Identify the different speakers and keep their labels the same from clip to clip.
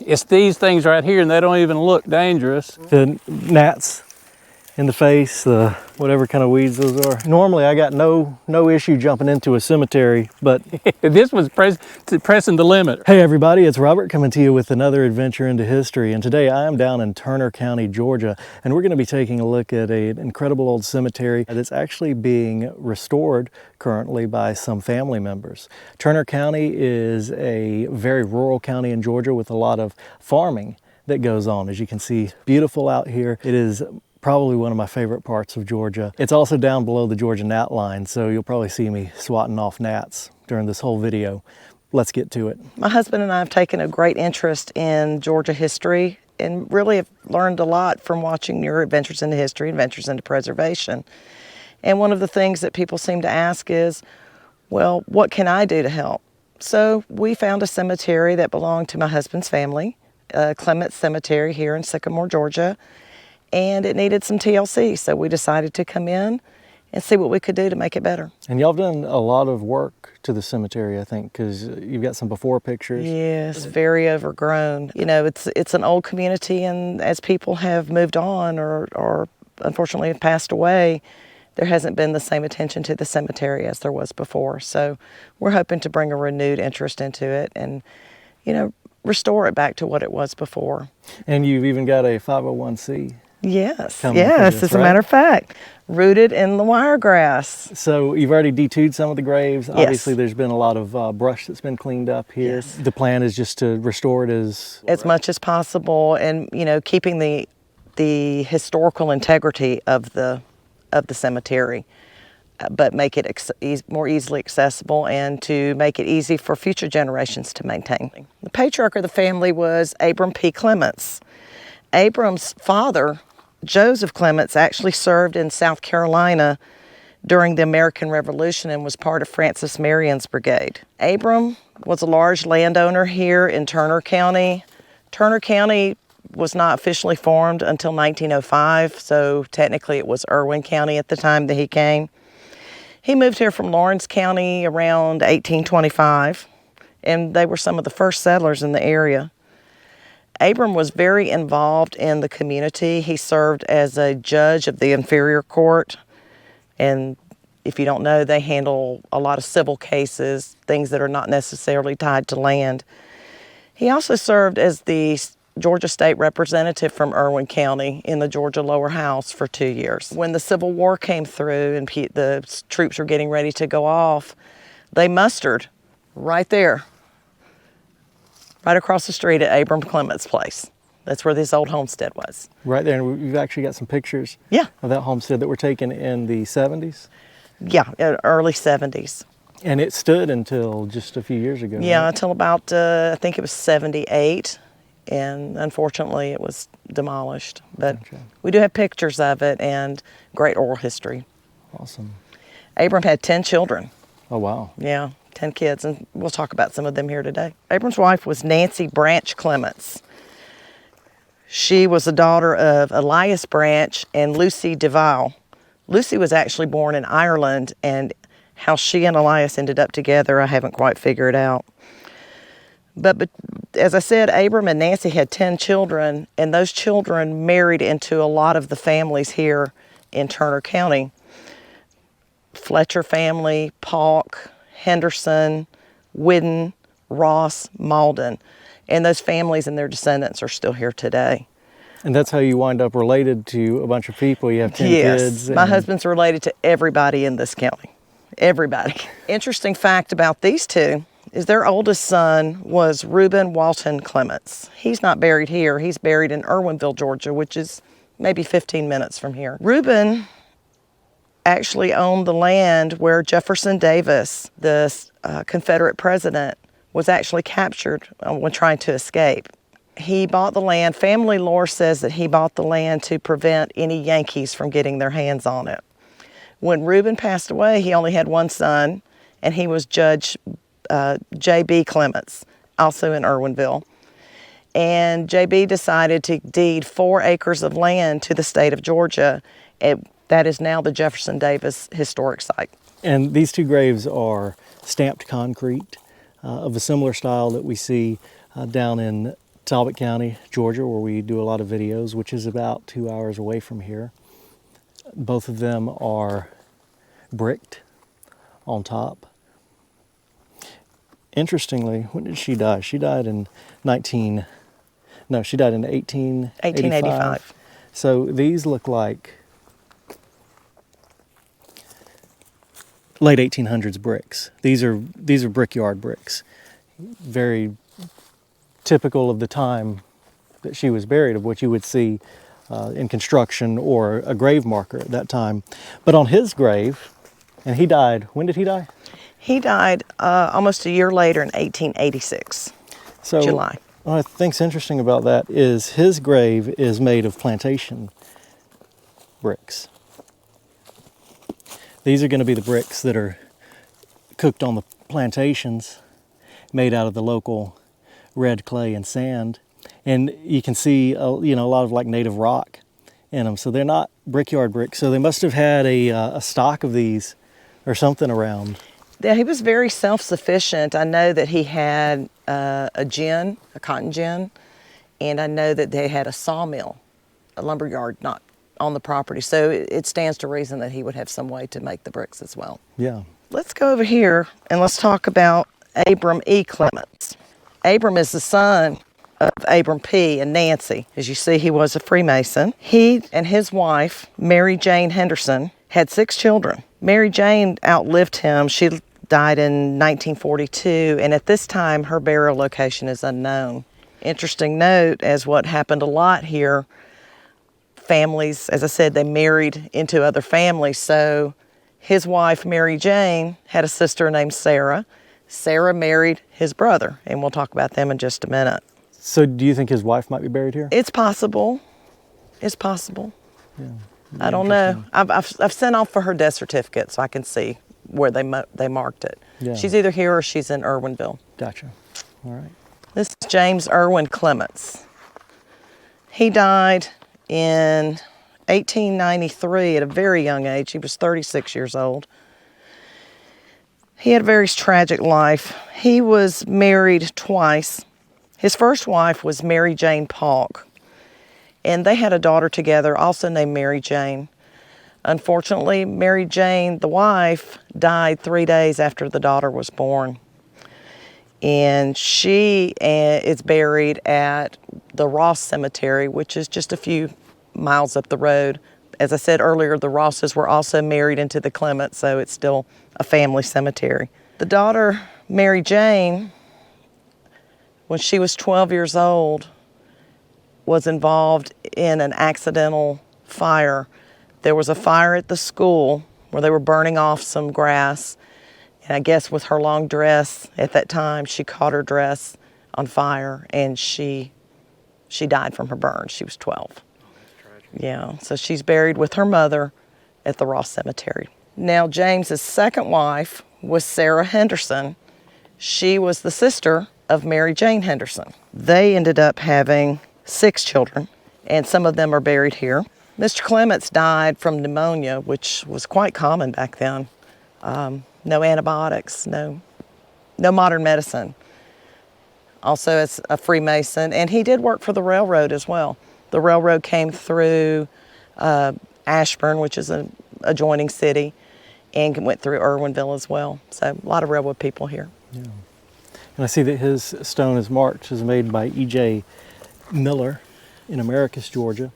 Speaker 1: It's these things right here, and they don't even look dangerous.
Speaker 2: The gnats in the face, the whatever kind of weeds those are. Normally I got no issue jumping into a cemetery, but
Speaker 1: this was pressing the limit.
Speaker 2: Hey everybody, it's Robert coming to you with another adventure into history, and today I am down in Turner County, Georgia, and we're going to be taking a look at an incredible old cemetery that's actually being restored currently by some family members. Turner County is a very rural county in Georgia with a lot of farming that goes on. As you can see, beautiful out here. It is probably one of my favorite parts of Georgia. It's also down below the Georgia gnat line, so you'll probably see me swatting off gnats during this whole video. Let's get to it.
Speaker 3: My husband and I have taken a great interest in Georgia history and really have learned a lot from watching your Adventures into History, Adventures into Preservation. And one of the things that people seem to ask is, well, what can I do to help? So we found a cemetery that belonged to my husband's family, Clements Cemetery here in Sycamore, Georgia. And it needed some TLC, so we decided to come in and see what we could do to make it better.
Speaker 2: And y'all have done a lot of work to the cemetery, I think, because you've got some before pictures.
Speaker 3: Yes, it's very overgrown. You know, it's an old community, and as people have moved on or unfortunately have passed away, there hasn't been the same attention to the cemetery as there was before. So we're hoping to bring a renewed interest into it and, you know, restore it back to what it was before.
Speaker 2: And you've even got a 501c.
Speaker 3: Yes,
Speaker 2: This,
Speaker 3: as a matter of fact, rooted in the Wiregrass.
Speaker 2: So you've already detoured some of the graves.
Speaker 3: Yes.
Speaker 2: Obviously there's been a lot of brush that's been cleaned up here.
Speaker 3: Yes.
Speaker 2: The plan is just to restore it as
Speaker 3: much as possible, and you know, keeping the historical integrity of the cemetery, but make it more easily accessible and to make it easy for future generations to maintain. The patriarch of the family was Abram P. Clements. Abram's father, Joseph Clements, actually served in South Carolina during the American Revolution and was part of Francis Marion's brigade. Abram was a large landowner here in Turner County. Turner County was not officially formed until 1905, so technically it was Irwin County at the time that he came. He moved here from Lawrence County around 1825, and they were some of the first settlers in the area. Abram was very involved in the community. He served as a judge of the inferior court, and if you don't know, they handle a lot of civil cases, things that are not necessarily tied to land. He also served as the Georgia State Representative from Irwin County in the Georgia Lower House for 2 years. When the Civil War came through and the troops were getting ready to go off, they mustered right there, right across the street at Abram Clements' place. That's where this old homestead was.
Speaker 2: right there, and we've actually got some pictures of that homestead that were taken in the 70s.
Speaker 3: Yeah, early 70s.
Speaker 2: And it stood until just a few years ago.
Speaker 3: Yeah,
Speaker 2: right?
Speaker 3: until about, I think it was 78, and unfortunately it was demolished. But we do have pictures of it and great oral history.
Speaker 2: Awesome.
Speaker 3: Abram had 10 children.
Speaker 2: Oh, wow.
Speaker 3: Yeah, 10 kids, and we'll talk about some of them here today. Abram's wife was Nancy Branch Clements. She was the daughter of Elias Branch and Lucy DeVille. Lucy was actually born in Ireland, and how she and Elias ended up together, I haven't quite figured out. But as I said, Abram and Nancy had 10 children, and those children married into a lot of the families here in Turner County. Fletcher family, Paulk, Henderson, Whidden, Ross, Malden. And those families and their descendants are still here today.
Speaker 2: And that's how you wind up related to a bunch of people. You have 10 kids.
Speaker 3: Yes, my husband's related to everybody in this county. Everybody. Interesting fact about these two is their oldest son was Ruben Walton Clements. He's not buried here. He's buried in Irwinville, Georgia, which is maybe 15 minutes from here. Ruben actually owned the land where Jefferson Davis, the Confederate president, was actually captured when trying to escape. He bought the land. Family lore says that he bought the land to prevent any Yankees from getting their hands on it. When Ruben passed away, he only had one son, and he was Judge J.B. Clements, also in Irwinville. And J.B. decided to deed 4 acres of land to the state of Georgia. That is now the Jefferson Davis Historic Site.
Speaker 2: And these two graves are stamped concrete of a similar style that we see down in Talbot County, Georgia, where we do a lot of videos, which is about 2 hours away from here. Both of them are bricked on top. Interestingly, when did she die? She died in 1885. So these look like late 1800s bricks. These are brickyard bricks. Very typical of the time that she was buried, of what you would see in construction or a grave marker at that time. But on his grave, and he died, when did he die?
Speaker 3: He died almost a year later in 1886,
Speaker 2: So
Speaker 3: July.
Speaker 2: what I think's interesting about that is his grave is made of plantation bricks. These are going to be the bricks that are cooked on the plantations, made out of the local red clay and sand. And you can see a lot of like native rock in them. So they're not brickyard bricks. So they must have had a stock of these or something around.
Speaker 3: Yeah, he was very self-sufficient. I know that he had a gin, a cotton gin, and I know that they had a sawmill, a lumber yard, not on the property. So it stands to reason that he would have some way to make the bricks as well.
Speaker 2: Yeah.
Speaker 3: Let's go over here and let's talk about Abram E. Clements. Abram is the son of Abram P. and Nancy. As you see, he was a Freemason. He and his wife, Mary Jane Henderson, had 6 children. Mary Jane outlived him. She died in 1942, and at this time, her burial location is unknown. Interesting note, as what happened a lot here, families, as I said, they married into other families. So his wife, Mary Jane, had a sister named Sarah. Sarah married his brother, and we'll talk about them in just a minute.
Speaker 2: So do you think his wife might be buried here?
Speaker 3: It's possible. It's possible.
Speaker 2: Yeah.
Speaker 3: I don't know. I've sent off for her death certificate so I can see where they marked it.
Speaker 2: Yeah.
Speaker 3: She's either here or she's in Irwinville.
Speaker 2: Gotcha. All right.
Speaker 3: This is James Irwin Clements. He died in 1893 at a very young age. He was 36 years old. He had a very tragic life. He was married twice. His first wife was Mary Jane Polk, and they had a daughter together, also named Mary Jane. Unfortunately, Mary Jane, the wife, died 3 days after the daughter was born. And she is buried at the Ross Cemetery, which is just a few miles up the road. As I said earlier, the Rosses were also married into the Clements, so it's still a family cemetery. The daughter, Mary Jane, when she was 12 years old, was involved in an accidental fire. There was a fire at the school where they were burning off some grass. And I guess with her long dress at that time, she caught her dress on fire and she died from her burns. She was 12. Yeah, so she's buried with her mother at the Ross Cemetery. Now, James's second wife was Sarah Henderson. She was the sister of Mary Jane Henderson. They ended up having 6 children, and some of them are buried here. Mr. Clements died from pneumonia, which was quite common back then. No antibiotics, no modern medicine. Also as a Freemason, and he did work for the railroad as well. The railroad came through Ashburn, which is an adjoining city, and went through Irwinville as well. So a lot of railroad people here.
Speaker 2: Yeah. And I see that his stone is marked as made by E.J. Miller in Americus, Georgia.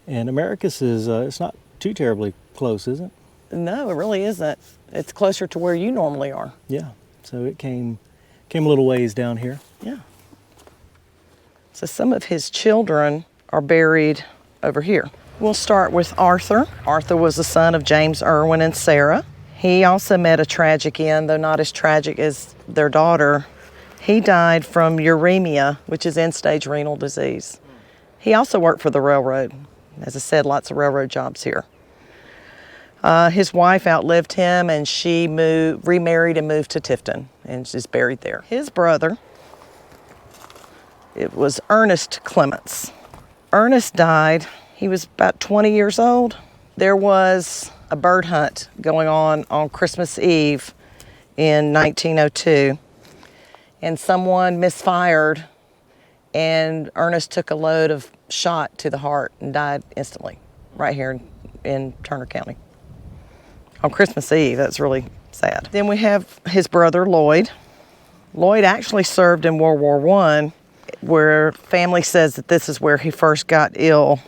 Speaker 2: And Americus is, it's not too terribly close, is it?
Speaker 3: No, it really isn't. It's closer to where you normally are.
Speaker 2: Yeah, so it came a little ways down here.
Speaker 3: Yeah. So some of his children are buried over here. We'll start with Arthur. Arthur was the son of James Irwin and Sarah. He also met a tragic end, though not as tragic as their daughter. He died from uremia, which is end-stage renal disease. He also worked for the railroad. As I said, lots of railroad jobs here. His wife outlived him, and she remarried and moved to Tifton, and is buried there. His brother, it was Ernest Clements. Ernest died, he was about 20 years old. There was a bird hunt going on Christmas Eve in 1902, and someone misfired And Ernest took a load of shot to the heart and died instantly right here in Turner County on Christmas Eve. That's really sad. Then we have his brother Lloyd. Lloyd actually served in World War I, where family says that this is where he first got ill.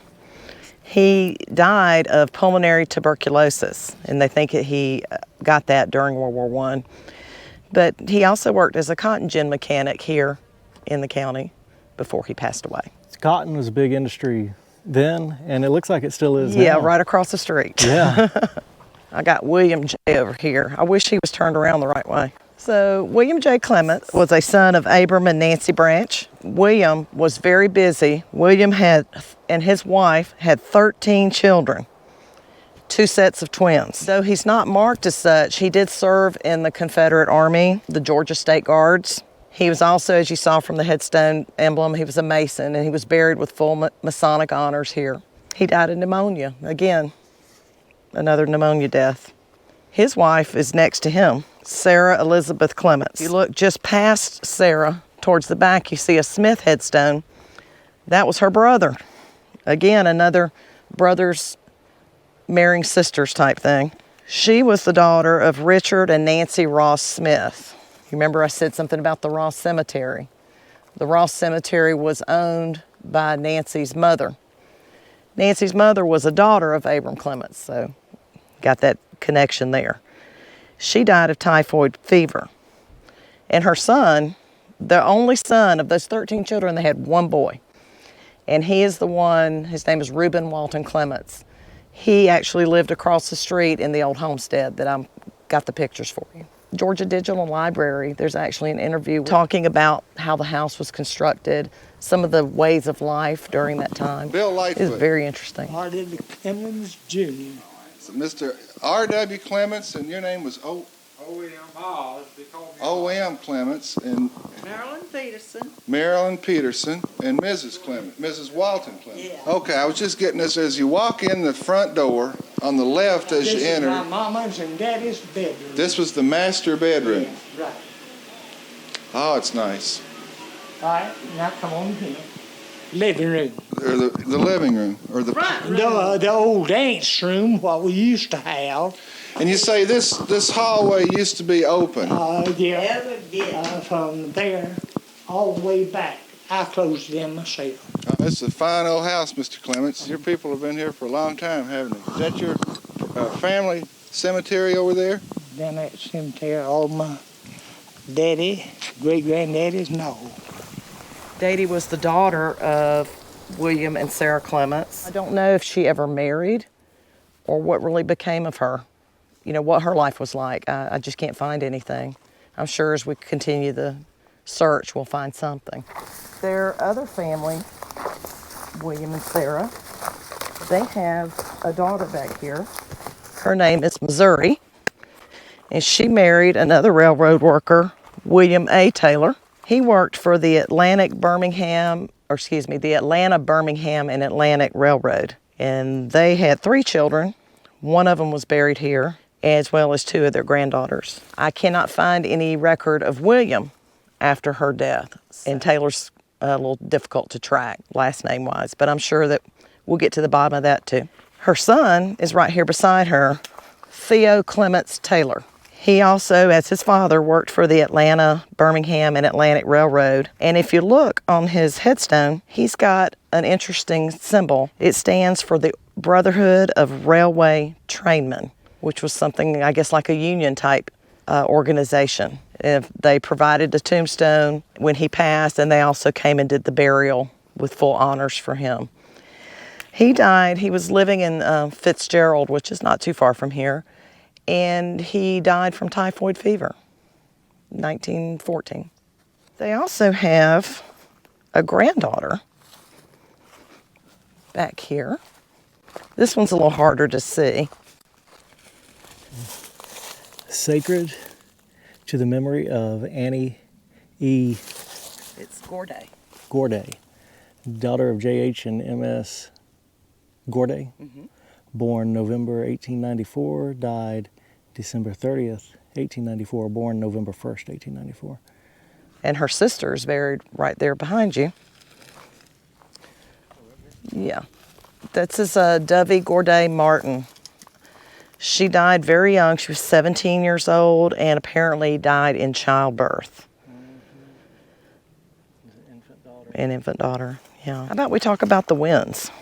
Speaker 3: He died of pulmonary tuberculosis, and they think that he got that during World War I. But he also worked as a cotton gin mechanic here in the county before he passed away.
Speaker 2: Cotton was a big industry then, and it looks like it still is
Speaker 3: Yeah,
Speaker 2: now.
Speaker 3: right across the street.
Speaker 2: Yeah.
Speaker 3: I got William J. over here. I wish he was turned around the right way. So William J. Clements was a son of Abram and Nancy Branch. William was very busy. William and his wife had 13 children, 2 sets of twins. Though he's not marked as such, he did serve in the Confederate Army, the Georgia State Guards. He was also, as you saw from the headstone emblem, he was a Mason, and he was buried with full Masonic honors here. He died of pneumonia, again, another pneumonia death. His wife is next to him, Sarah Elizabeth Clements. If you look just past Sarah, towards the back, you see a Smith headstone. That was her brother. Again, another brothers marrying sisters type thing. She was the daughter of Richard and Nancy Ross Smith. You remember I said something about the Ross Cemetery. The Ross Cemetery was owned by Nancy's mother. Nancy's mother was a daughter of Abram Clements, so got that connection there. She died of typhoid fever. And her son, the only son of those 13 children, they had one boy. And he is the one, his name is Ruben Walton Clements. He actually lived across the street in the old homestead that I've got the pictures for you. Georgia Digital Library, there's actually an interview talking about how the house was constructed, some of the ways of life during that time.
Speaker 4: Bill Lightfoot.
Speaker 3: It's very interesting.
Speaker 5: R.W. Clements Jr.
Speaker 4: So Mr. R.W. Clements, and your name was O.M. Clements, and Marilyn Peterson, and Mrs. Clement, Mrs. Walton Clement.
Speaker 5: Yeah.
Speaker 4: Okay, I was just getting this. As you walk in the front door, on the left as you
Speaker 5: This
Speaker 4: enter,
Speaker 5: is my mama's and daddy's bedroom.
Speaker 4: this was the master bedroom.
Speaker 5: Yeah, right.
Speaker 4: Oh, it's nice.
Speaker 5: All right, now come on here. Living room.
Speaker 4: Or the living room, or the.
Speaker 5: The old aunt's room, what we used to have.
Speaker 4: And you say this hallway used to be open.
Speaker 5: From there all the way back. I closed them myself.
Speaker 4: It's a fine old house, Mr. Clements. Your people have been here for a long time, haven't they? Is that your family cemetery over there?
Speaker 5: Down that cemetery, all my daddy, great-granddaddies, no.
Speaker 3: Daddy was the daughter of William and Sarah Clements. I don't know if she ever married or what really became of her. You know, what her life was like. I just can't find anything. I'm sure as we continue the search, we'll find something. Their other family, William and Sarah, they have a daughter back here. Her name is Missouri, and she married another railroad worker, William A. Taylor. He worked for the Atlanta, Birmingham, and Atlantic Railroad. And they had 3 children. One of them was buried here, as well as 2 of their granddaughters. I cannot find any record of William after her death. And Taylor's a little difficult to track, last name-wise, but I'm sure that we'll get to the bottom of that too. Her son is right here beside her, Theo Clements Taylor. He also, as his father, worked for the Atlanta, Birmingham, and Atlantic Railroad. And if you look on his headstone, he's got an interesting symbol. It stands for the Brotherhood of Railway Trainmen, which was something, I guess, like a union type organization. They provided a tombstone when he passed, and they also came and did the burial with full honors for him. He died, he was living in Fitzgerald, which is not too far from here, and he died from typhoid fever, 1914. They also have a granddaughter back here. This one's a little harder to see.
Speaker 2: Sacred to the memory of Annie E.
Speaker 3: It's Gorday.
Speaker 2: Gorday, daughter of J.H. and M.S. Gorday, born November 1894, died December 30th, 1894, born November 1st, 1894.
Speaker 3: And her sister is buried right there behind you. Yeah. This is Dovey Gourdet Martin. She died very young. She was 17 years old and apparently died in childbirth. An infant daughter, yeah. How about we talk about the Wynns?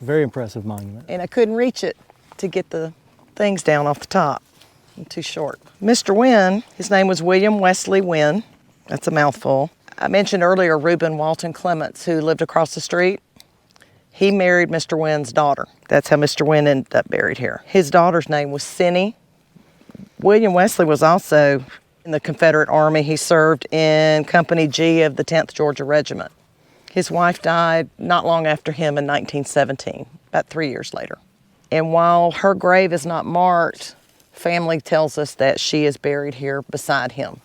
Speaker 2: Very impressive monument.
Speaker 3: And I couldn't reach it to get the things down off the top. I'm too short. Mr. Wynn, his name was William Wesley Wynn. That's a mouthful. I mentioned earlier Ruben Walton Clements, who lived across the street. He married Mr. Wynn's daughter. That's how Mr. Wynn ended up buried here. His daughter's name was Cinnie. William Wesley was also in the Confederate Army. He served in Company G of the 10th Georgia Regiment. His wife died not long after him in 1917, about 3 years later. And while her grave is not marked, family tells us that she is buried here beside him.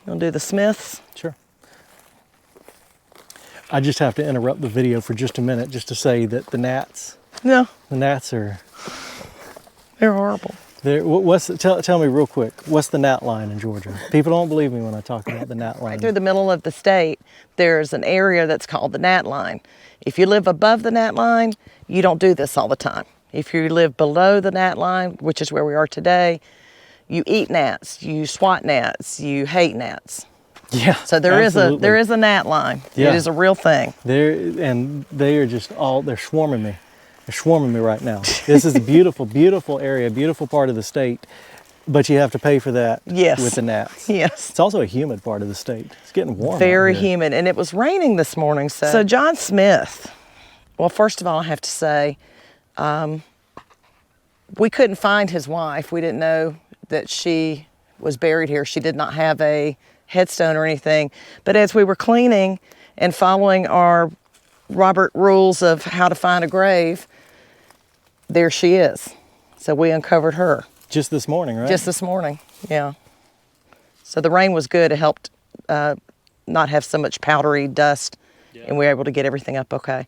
Speaker 3: You want to do the Smiths?
Speaker 2: Sure. I just have to interrupt the video for just a minute just to say that the gnats
Speaker 3: No,
Speaker 2: are,
Speaker 3: they're horrible.
Speaker 2: tell me real quick, what's the gnat line in Georgia? People don't believe me when I talk about the gnat line.
Speaker 3: Right through the middle of the state, there's an area that's called the gnat line. If you live above the gnat line, you don't do this all the time. If you live below the gnat line, which is where we are today, you eat gnats, you swat gnats, you hate gnats.
Speaker 2: Yeah.
Speaker 3: So there is a gnat line.
Speaker 2: Yeah.
Speaker 3: It is a real thing.
Speaker 2: They are just they're swarming me. They're swarming me right now. This is a beautiful, beautiful area, beautiful part of the state, but you have to pay for that with the gnats.
Speaker 3: Yes.
Speaker 2: It's also a humid part of the state. It's getting warm.
Speaker 3: Very
Speaker 2: out here.
Speaker 3: humid, and it was raining this morning. So John Smith, well, first of all, I have to say, we couldn't find his wife. We didn't know that she was buried here. She did not have a headstone or anything. But as we were cleaning and following our Robert rules of how to find a grave, there she is. So we uncovered her.
Speaker 2: Just this morning, right?
Speaker 3: Just this morning, yeah. So the rain was good. It helped not have so much powdery dust, and we were able to get everything up okay.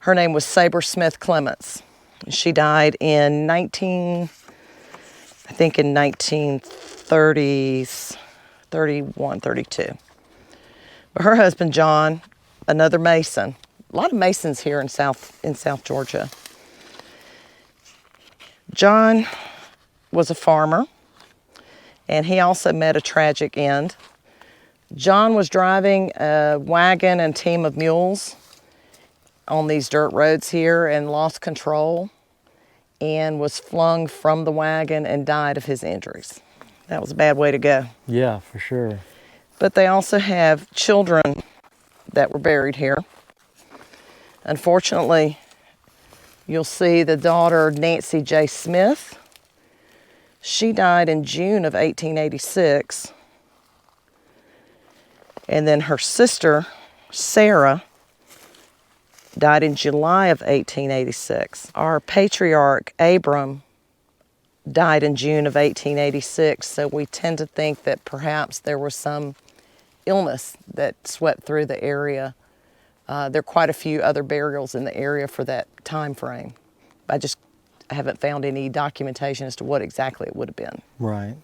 Speaker 3: Her name was Saber Smith Clements. She died in 1930s, 31, 32. But her husband, John, another Mason. A lot of Masons here in South Georgia. John was a farmer, and he also met a tragic end. John was driving a wagon and team of mules on these dirt roads here and lost control and was flung from the wagon and died of his injuries. That was a bad way to go.
Speaker 2: Yeah, for sure.
Speaker 3: But they also have children that were buried here. Unfortunately, you'll see the daughter, Nancy J. Smith. She died in June of 1886. And then her sister, Sarah, died in July of 1886. Our patriarch, Abram, died in June of 1886, so we tend to think that perhaps there was some illness that swept through the area. There are quite a few other burials in the area for that time frame. I haven't found any documentation as to what exactly it would have been.
Speaker 2: Right.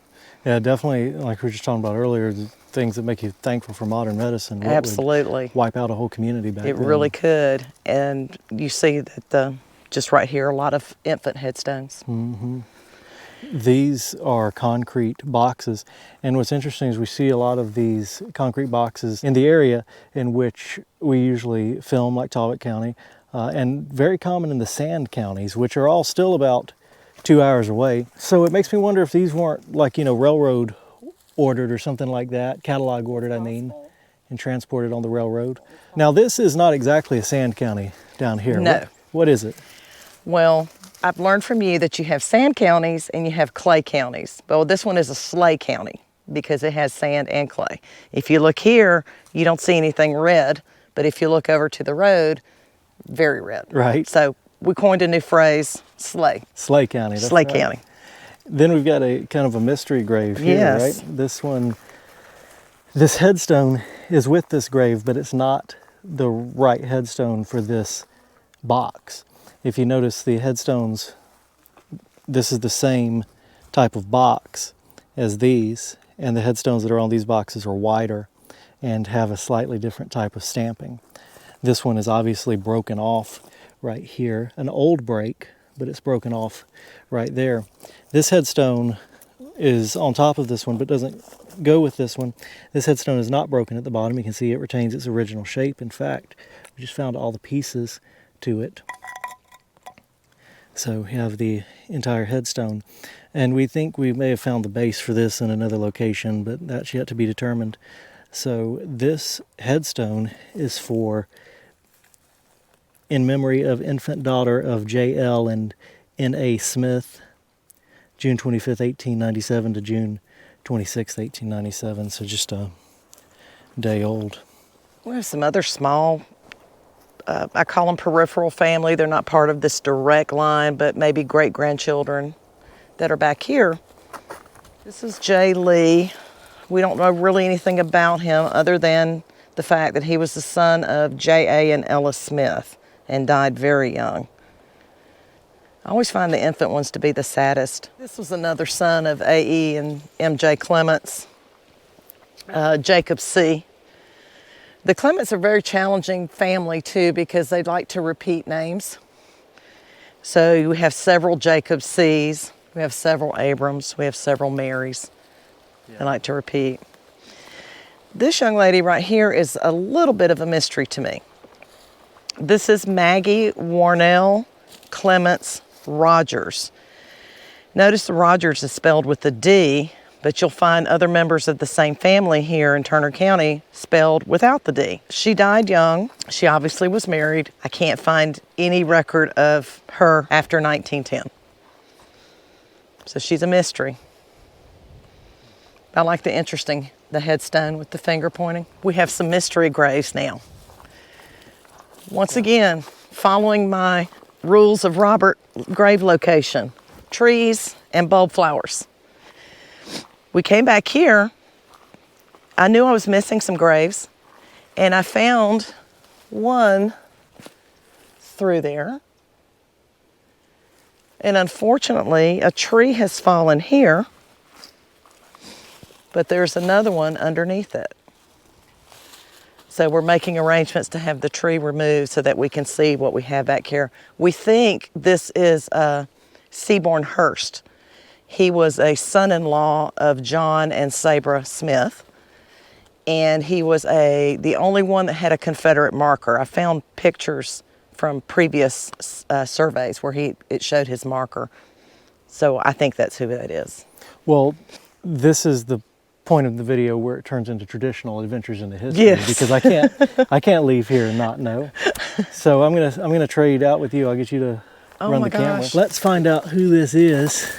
Speaker 2: Yeah, definitely, like we were just talking about earlier, the things that make you thankful for modern medicine. What
Speaker 3: Absolutely.
Speaker 2: would wipe out a whole community back then.
Speaker 3: It really could. And you see that just right here, a lot of infant headstones.
Speaker 2: Mm-hmm. These are concrete boxes, and what's interesting is we see a lot of these concrete boxes in the area in which we usually film, like Talbot County, and very common in the sand counties, which are all still about 2 hours away. So it makes me wonder if these weren't like, railroad ordered or something like that, catalog ordered, I mean, and transported on the railroad. Now this is not exactly a sand county down here.
Speaker 3: No.
Speaker 2: What is it?
Speaker 3: Well, I've learned from you that you have sand counties and you have clay counties. Well, this one is a slay county because it has sand and clay. If you look here, you don't see anything red, but if you look over to the road, very red.
Speaker 2: Right.
Speaker 3: So we coined a new phrase, slay.
Speaker 2: Slay County. That's
Speaker 3: Slay
Speaker 2: right.
Speaker 3: County.
Speaker 2: Then we've got a kind of a mystery grave here,
Speaker 3: Yes.
Speaker 2: right? This headstone is with this grave, but it's not the right headstone for this box. If you notice the headstones, this is the same type of box as these, and the headstones that are on these boxes are wider and have a slightly different type of stamping. This one is obviously broken off right here, an old break, but it's broken off right there. This headstone is on top of this one, but doesn't go with this one. This headstone is not broken at the bottom. You can see it retains its original shape. In fact, we just found all the pieces to it. So we have the entire headstone. And we think we may have found the base for this in another location, but that's yet to be determined. So this headstone is in memory of infant daughter of J.L. and N.A. Smith, June 25th, 1897 to June 26th, 1897. So just a day old.
Speaker 3: We have some other small, I call them peripheral family. They're not part of this direct line, but maybe great-grandchildren that are back here. This is J. Lee. We don't know really anything about him other than the fact that he was the son of J.A. and Ella Smith and died very young. I always find the infant ones to be the saddest. This was another son of A.E. and M.J. Clements, Jacob C. The Clements are a very challenging family too because they like to repeat names. So we have several Jacob C's, we have several Abrams, we have several Marys. They like to repeat. This young lady right here is a little bit of a mystery to me. This is Maggie Warnell Clements Rogers. Notice the Rogers is spelled with a D, but you'll find other members of the same family here in Turner County spelled without the D. She died young. She obviously was married. I can't find any record of her after 1910. So she's a mystery. I like the headstone with the finger pointing. We have some mystery graves now. Once again, following my rules of Robert grave location, trees and bulb flowers. We came back here. I knew I was missing some graves, and I found one through there. And unfortunately, a tree has fallen here, but there's another one underneath it. So we're making arrangements to have the tree removed so that we can see what we have back here. We think this is Seaborn Hurst. He was a son-in-law of John and Sabra Smith, and he was the only one that had a Confederate marker. I found pictures from previous surveys where it showed his marker. So I think that's who that is.
Speaker 2: Well, this is the point of the video where it turns into traditional adventures into history.
Speaker 3: Yes.
Speaker 2: Because I can't leave here and not know. So I'm gonna trade out with you. I'll get you to run the camera. Let's find out who this is,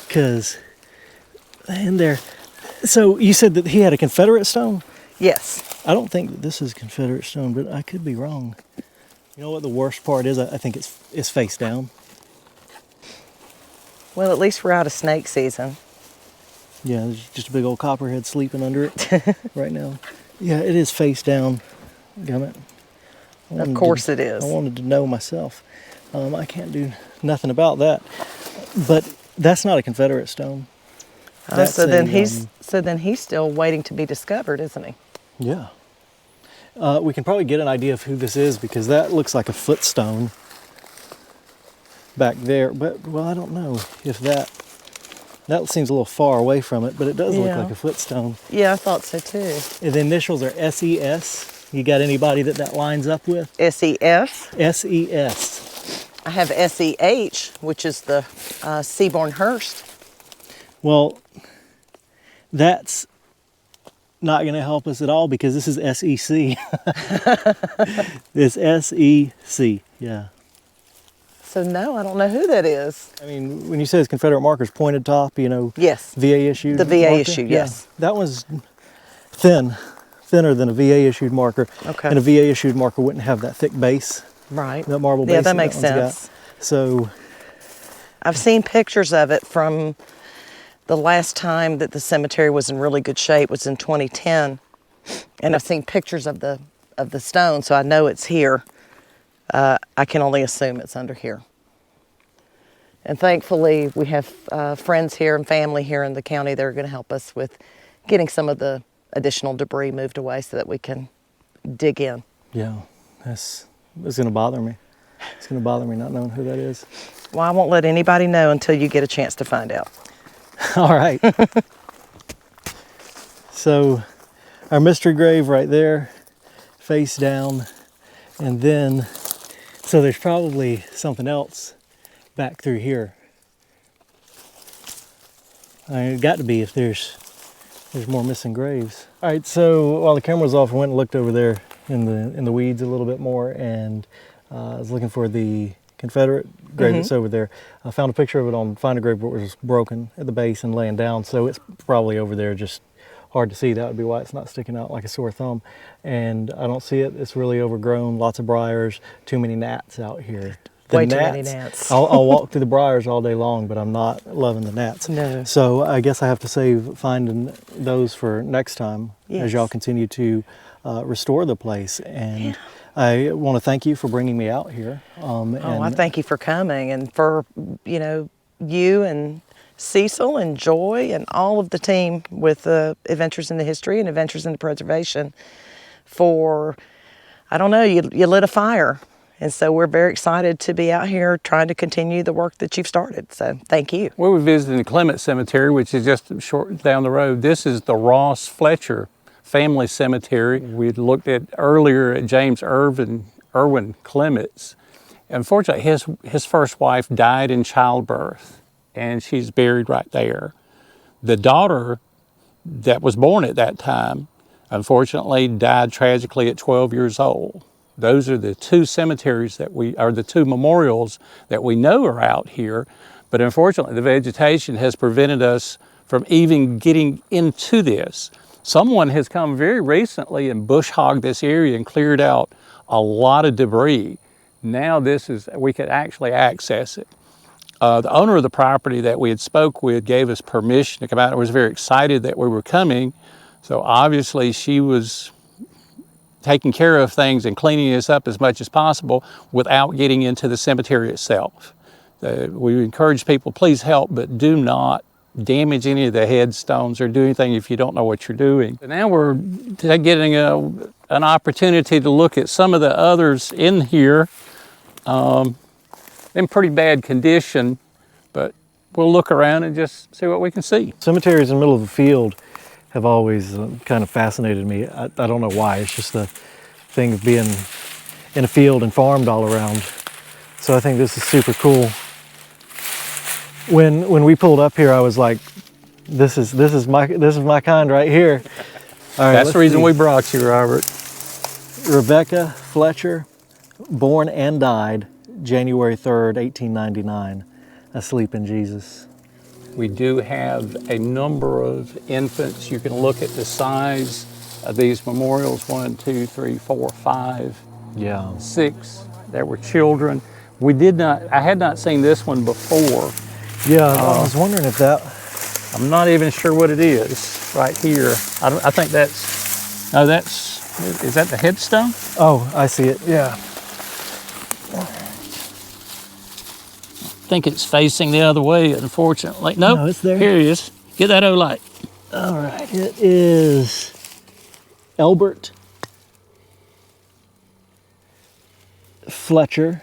Speaker 2: because in there. So you said that he had a Confederate stone?
Speaker 3: Yes.
Speaker 2: I don't think that this is Confederate stone, but I could be wrong. You know what the worst part is? I think it's face down.
Speaker 3: Well, at least we're out of snake season.
Speaker 2: Yeah, there's just a big old copperhead sleeping under it right now. Yeah, it is face down. Gummit.
Speaker 3: Of course it is.
Speaker 2: I wanted to know myself. I can't do nothing about that. But that's not a Confederate stone.
Speaker 3: So then he's still waiting to be discovered, isn't he?
Speaker 2: Yeah. We can probably get an idea of who this is because that looks like a footstone back there. But, well, I don't know if that seems a little far away from it, but it does look like a footstone.
Speaker 3: Yeah, I thought so too.
Speaker 2: And the initials are SES. You got anybody that lines up with?
Speaker 3: SES?
Speaker 2: SES.
Speaker 3: I have SEH, which is the Seaborn Hurst.
Speaker 2: Well, that's not going to help us at all because this is SEC. It's SEC, yeah.
Speaker 3: So no, I don't know who that is.
Speaker 2: I mean, when you say it's Confederate markers, pointed top, you know.
Speaker 3: Yes.
Speaker 2: VA issued.
Speaker 3: The VA
Speaker 2: marker?
Speaker 3: issued, yes.
Speaker 2: Yeah, that was thinner than a VA issued marker.
Speaker 3: Okay.
Speaker 2: And a VA issued marker wouldn't have that thick base.
Speaker 3: Right.
Speaker 2: That marble base.
Speaker 3: Yeah, that makes sense.
Speaker 2: So
Speaker 3: I've seen pictures of it from the last time that the cemetery was in really good shape was in 2010. And I've seen pictures of the stone, so I know it's here. I can only assume it's under here. And thankfully, we have friends here and family here in the county that are going to help us with getting some of the additional debris moved away so that we can dig in.
Speaker 2: Yeah, it's going to bother me. It's going to bother me not knowing who that is.
Speaker 3: Well, I won't let anybody know until you get a chance to find out.
Speaker 2: All right. So our mystery grave right there, face down, and then, so there's probably something else back through here. I mean, it got to be if there's more missing graves. All right, so while the camera was off, I went and looked over there in the weeds a little bit more, and I was looking for the Confederate grave that's over there. I found a picture of it on Find a Grave where it was broken at the base and laying down, so it's probably over there, just hard to see. That would be why it's not sticking out like a sore thumb. And I don't see it. It's really overgrown, lots of briars, too many gnats out here.
Speaker 3: Way too many gnats.
Speaker 2: I'll walk through the briars all day long, but I'm not loving the gnats.
Speaker 3: No.
Speaker 2: So I guess I have to save finding those for next time as y'all continue to restore the place. And I want to thank you for bringing me out here.
Speaker 3: I thank you for coming, and for, you and Cecil and Joy and all of the team with Adventures in the History and Adventures in the Preservation for, I don't know, you lit a fire. And so we're very excited to be out here trying to continue the work that you've started. So thank you.
Speaker 1: We were visiting the Clements Cemetery, which is just short down the road. This is the Ross Fletcher Family Cemetery. We looked at earlier at James Irwin Clements. Unfortunately, his first wife died in childbirth, and she's buried right there. The daughter that was born at that time, unfortunately, died tragically at 12 years old. Those are the two cemeteries the two memorials that we know are out here, but unfortunately the vegetation has prevented us from even getting into this. Someone has come very recently and bush hogged this area and cleared out a lot of debris. Now we could actually access it. The owner of the property that we had spoke with gave us permission to come out and was very excited that we were coming. So obviously she was taking care of things and cleaning this up as much as possible without getting into the cemetery itself. We encourage people, please help, but do not damage any of the headstones or do anything if you don't know what you're doing. And now we're getting an opportunity to look at some of the others in here in pretty bad condition, but we'll look around and just see what we can see.
Speaker 2: Cemeteries in the middle of a field have always kind of fascinated me. I don't know why. It's just the thing of being in a field and farmed all around. So I think this is super cool. When we pulled up here, I was like, this is my kind right here. All right,
Speaker 1: that's the reason we brought you, Robert.
Speaker 2: Rebecca Fletcher, born and died January 3rd, 1899, asleep in Jesus.
Speaker 1: We do have a number of infants. You can look at the size of these memorials, 1, 2, 3, 4, 5, 6. There were children. I had not seen this one before.
Speaker 2: Yeah, I was wondering if that...
Speaker 1: I'm not even sure what it is right here. I think is that the headstone?
Speaker 2: Oh, I see it, yeah.
Speaker 1: I think it's facing the other way, unfortunately. Nope.
Speaker 2: No, it's there.
Speaker 1: Here it is. Get that O light.
Speaker 2: All right, it is Elbert Fletcher,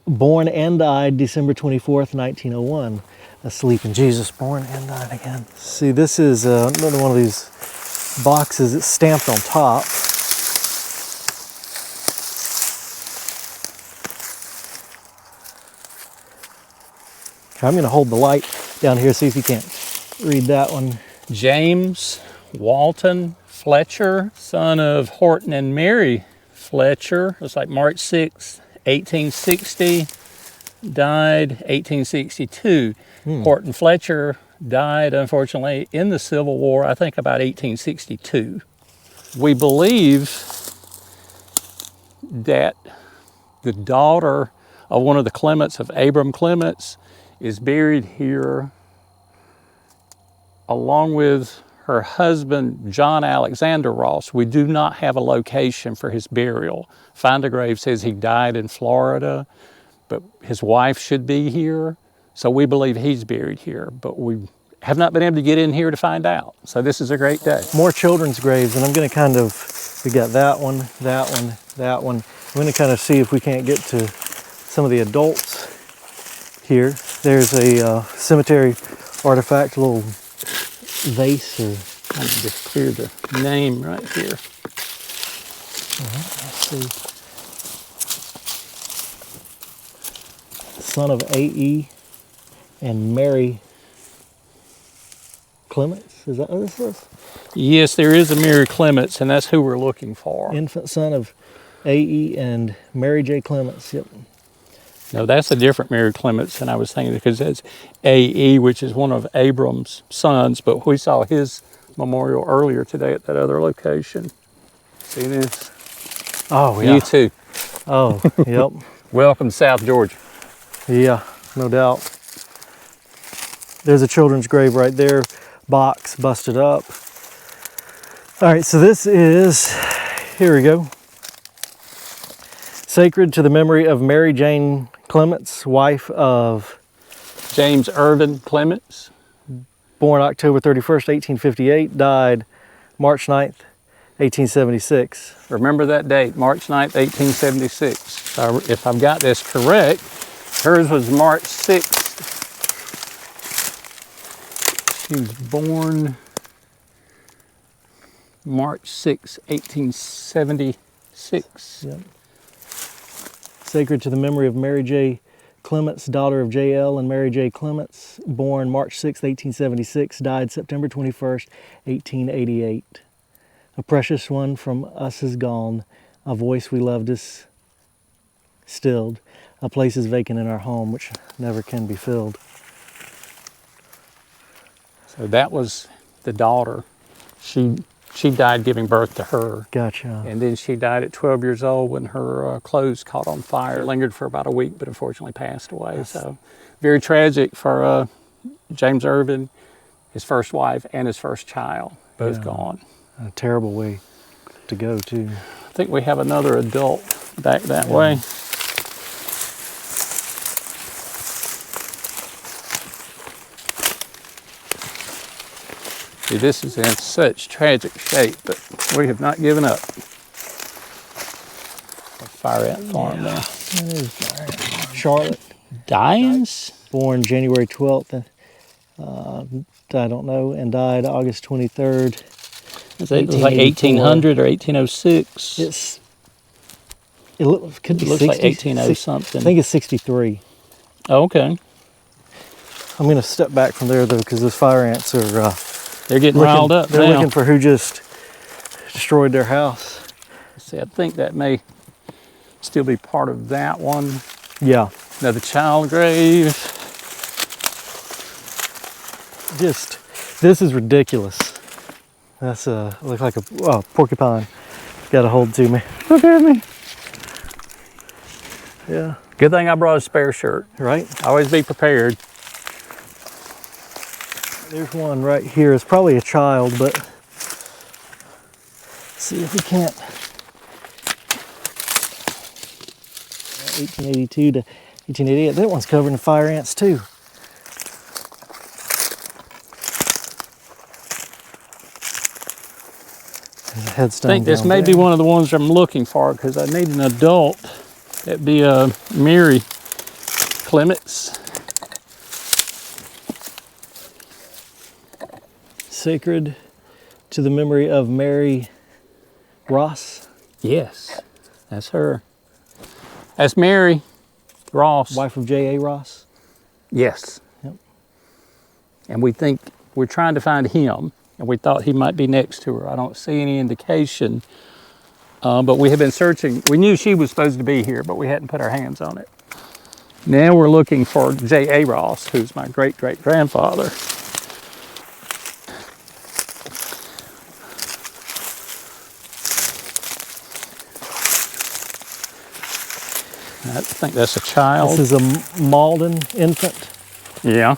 Speaker 2: born and died December 24th, 1901. Asleep in Jesus, born and died again. See, this is another one of these boxes. It's stamped on top. I'm going to hold the light down here, see if you can't read that one.
Speaker 1: James Walton Fletcher, son of Horton and Mary Fletcher. It's like March 6, 1860, died 1862. Horton Fletcher died, unfortunately, in the Civil War, I think about 1862. We believe that the daughter of one of the Clements, of Abram Clements, is buried here along with her husband, John Alexander Ross. We do not have a location for his burial. Find a Grave says he died in Florida, but his wife should be here. So we believe he's buried here, but we have not been able to get in here to find out. So this is a great day.
Speaker 2: More children's graves, and I'm going to kind of, we got that one, that one, that one. I'm going to kind of see if we can't get to some of the adults here. There's a cemetery artifact, a little vase or...
Speaker 1: I can just clear the name right here.
Speaker 2: Let's see. Son of A.E. and Mary Clements. Is that what this is?
Speaker 1: Yes, there is a Mary Clements, and that's who we're looking for.
Speaker 2: Infant son of A.E. and Mary J. Clements. Yep.
Speaker 1: No, that's a different Mary Clements than I was thinking, because that's A.E., which is one of Abram's sons, but we saw his memorial earlier today at that other location. See this?
Speaker 2: Oh, yeah.
Speaker 1: You too.
Speaker 2: Oh, yep.
Speaker 1: Welcome to South Georgia.
Speaker 2: Yeah, no doubt. There's a children's grave right there. Box busted up. All right, so this is, here we go. Sacred to the memory of Mary Jane Clements, wife of
Speaker 1: James Irvin Clements.
Speaker 2: born October 31st, 1858, died March 9th, 1876.
Speaker 1: Remember that date, March 9th, 1876. So if I've got this correct, hers was March 6th. She was born March 6, 1876.
Speaker 2: Yep. Sacred to the memory of Mary J. Clements, daughter of J.L. and Mary J. Clements, born March 6, 1876, died September 21st, 1888. A precious one from us is gone, a voice we loved is stilled, a place is vacant in our home which never can be filled.
Speaker 1: So that was the daughter. She died giving birth to her.
Speaker 2: Gotcha.
Speaker 1: And then she died at 12 years old when her clothes caught on fire. Lingered for about a week, but unfortunately passed away. So very tragic for James Irvin, his first wife, and his first child. Both gone.
Speaker 2: A terrible way to go, too.
Speaker 1: I think we have another adult back that way. See, this is in such tragic shape, but we have not given up. A fire ant farm there.
Speaker 2: That is Fire Ant Farm. Charlotte,
Speaker 1: Dyens?
Speaker 2: born January 12th, I don't know, and died August 23rd.
Speaker 1: It was like 1800 or 1806.
Speaker 2: It could be
Speaker 1: It looks
Speaker 2: 60,
Speaker 1: like 1800 something.
Speaker 2: I think it's 63.
Speaker 1: Oh, okay.
Speaker 2: I'm going to step back from there, though, because those fire ants are
Speaker 1: They're getting riled up
Speaker 2: they're
Speaker 1: now.
Speaker 2: looking for who just destroyed their house.
Speaker 1: See, I think that may still be part of that one.
Speaker 2: Yeah.
Speaker 1: Another child grave.
Speaker 2: This is ridiculous. That's looks like a porcupine. Got a hold to me.
Speaker 1: Look at me.
Speaker 2: Yeah.
Speaker 1: Good thing I brought a spare shirt.
Speaker 2: Right?
Speaker 1: Always be prepared.
Speaker 2: There's one right here. It's probably a child, but let's see if we can't. 1882 to 1888. That one's covered in fire ants too. There's a headstone.
Speaker 1: I think this
Speaker 2: down
Speaker 1: may be
Speaker 2: there.
Speaker 1: one of the ones I'm looking for, because I need an adult. That'd be Mary Clements.
Speaker 2: Sacred to the memory of Mary Ross,
Speaker 1: Yes, that's her. That's Mary Ross.
Speaker 2: wife of J.A. Ross.
Speaker 1: Yes.
Speaker 2: Yep.
Speaker 1: And we think we're trying to find him, and we thought he might be next to her. I don't see any indication, but we have been searching. We knew she was supposed to be here, but we hadn't put our hands on it. Now we're looking for J.A. Ross, who's my great-great-grandfather. I think that's a child.
Speaker 2: This is a Malden infant.
Speaker 1: Yeah.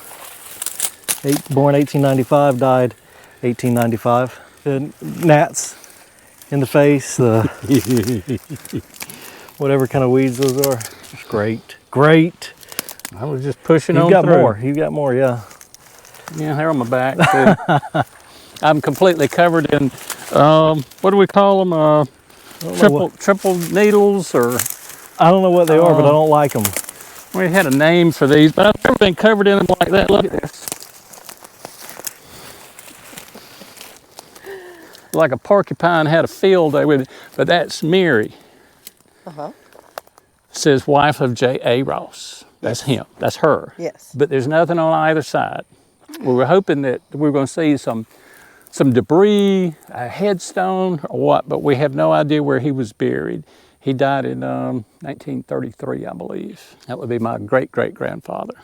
Speaker 2: Born 1895, died 1895. The gnats in the face, the whatever kind of weeds those are. It's great. Great.
Speaker 1: I was just pushing
Speaker 2: You've
Speaker 1: on
Speaker 2: got
Speaker 1: through.
Speaker 2: more. You've got more, yeah.
Speaker 1: Yeah, they're on my back too. I'm completely covered in, what do we call them? Triple needles, or
Speaker 2: I don't know what they are, but I don't like them.
Speaker 1: we had a name for these, but I've never been covered in them like that. Look at this. Like a porcupine had a field day with it, but that's Mary. Says wife of J.A. Ross. That's him. That's her.
Speaker 3: Yes.
Speaker 1: But there's nothing on either side. We were hoping that we were going to see some debris, a headstone, or what, but we have no idea where he was buried. He died in 1933, I believe. That would be my great-great-grandfather.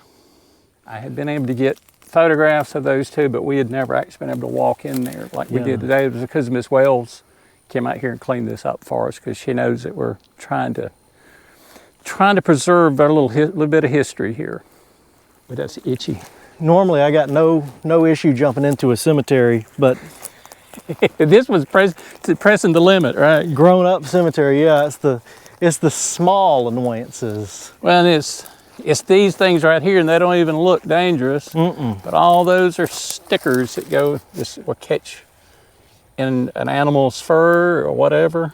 Speaker 1: I had been able to get photographs of those two, but we had never actually been able to walk in there like we did today. It was because Miss Wells came out here and cleaned this up for us, because she knows that we're trying to preserve our little bit of history here. But that's itchy.
Speaker 2: Normally, I got no issue jumping into a cemetery, but
Speaker 1: This was pressing the limit, right?
Speaker 2: grown-up cemetery, yeah, it's the small annoyances.
Speaker 1: Well, it's these things right here, and they don't even look dangerous. But all those are stickers that will catch in an animal's fur or whatever.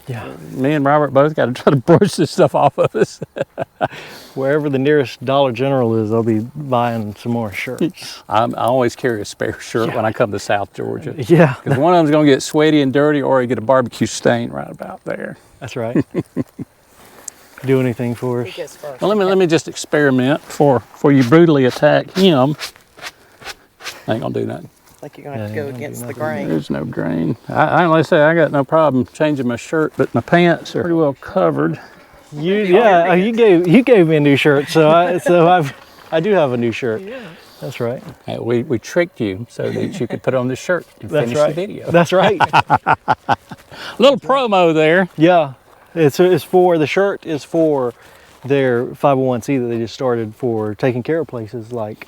Speaker 2: Yeah.
Speaker 1: Me and Robert both got to try to brush this stuff off of us.
Speaker 2: Wherever the nearest Dollar General is, I'll be buying some more shirts.
Speaker 1: I always carry a spare shirt when I come to South Georgia.
Speaker 2: Yeah.
Speaker 1: Because one of them's going to get sweaty and dirty, or you get a barbecue stain right about there.
Speaker 2: That's right. Do anything for us?
Speaker 1: Well, let me just experiment before you brutally attack him. I ain't gonna do nothing.
Speaker 3: Like you're gonna have to go against the grain.
Speaker 1: There's no grain. I say I got no problem changing my shirt, but my pants are pretty well covered.
Speaker 2: You gave me a new shirt, so I do have a new shirt. Yeah. That's right.
Speaker 1: Hey, we tricked you so that you could put on this shirt and finish the video.
Speaker 2: That's right.
Speaker 1: Little promo there.
Speaker 2: Yeah. It's for, the shirt is for their 501c that they just started for taking care of places like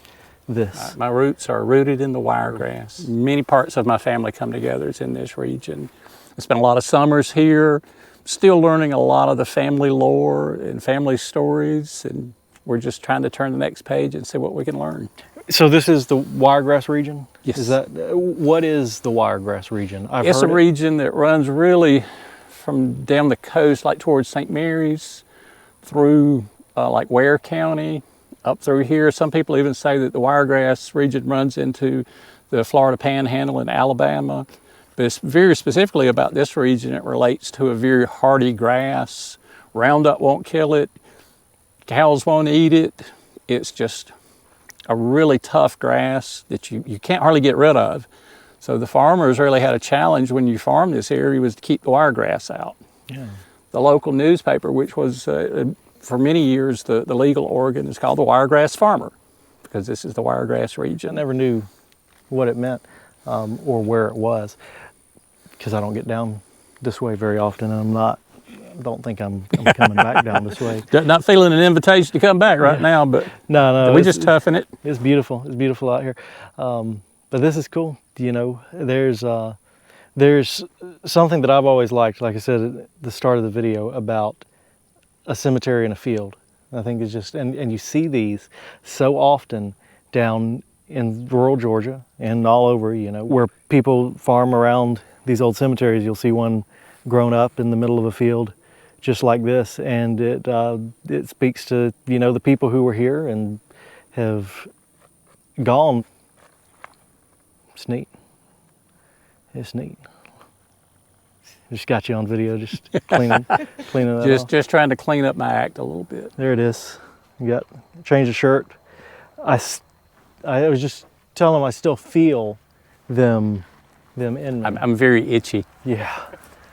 Speaker 2: this.
Speaker 1: My roots are rooted in the Wiregrass. Many parts of my family come together. It's in this region. I spent a lot of summers here, still learning a lot of the family lore and family stories, and we're just trying to turn the next page and see what we can learn.
Speaker 2: So this is the Wiregrass region?
Speaker 1: Yes.
Speaker 2: What is the Wiregrass region?
Speaker 1: It's a region that runs really from down the coast, like towards St. Mary's, through like Ware County, up through here. Some people even say that the Wiregrass region runs into the Florida Panhandle in Alabama. But it's very specifically about this region. It relates to a very hardy grass. Roundup won't kill it. Cows won't eat it. It's just a really tough grass that you can't hardly get rid of. So the farmers really had a challenge when you farm this area, was to keep the wiregrass out. Yeah. The local newspaper, which was for many years the legal organ, is called the Wiregrass Farmer, because this is the Wiregrass region.
Speaker 2: I never knew what it meant or where it was, because I don't get down this way very often, and I don't think I'm coming back down this way.
Speaker 1: Not feeling an invitation to come back right now, but
Speaker 2: no,
Speaker 1: we just toughen it.
Speaker 2: It's beautiful. It's beautiful out here. But this is cool. You know, there's something that I've always liked, like I said at the start of the video, about a cemetery in a field. I think it's just, and you see these so often down in rural Georgia and all over, you know, where people farm around these old cemeteries. You'll see one grown up in the middle of a field just like this, and it speaks to, you know, the people who were here and have gone. It's neat. It's neat. Just got you on video, just cleaning that off.
Speaker 1: Just trying to clean up my act a little bit.
Speaker 2: There it is. You got change the shirt. I was just telling them I still feel them in me.
Speaker 1: I'm very itchy.
Speaker 2: Yeah.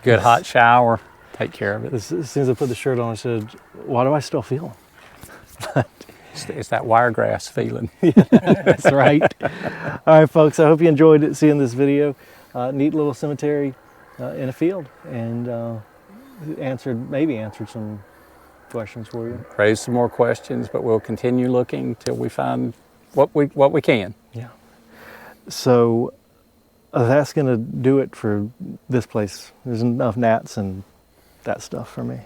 Speaker 1: Good hot shower. Take care of it.
Speaker 2: As soon as I put the shirt on, I said, "Why do I still feel them?"
Speaker 1: It's that wiregrass feeling.
Speaker 2: That's right. All right, folks, I hope you enjoyed seeing this video. Neat little cemetery in a field, and maybe answered some questions for you.
Speaker 1: Raise some more questions, but we'll continue looking till we find what we can.
Speaker 2: Yeah. So that's going to do it for this place. There's enough gnats and that stuff for me.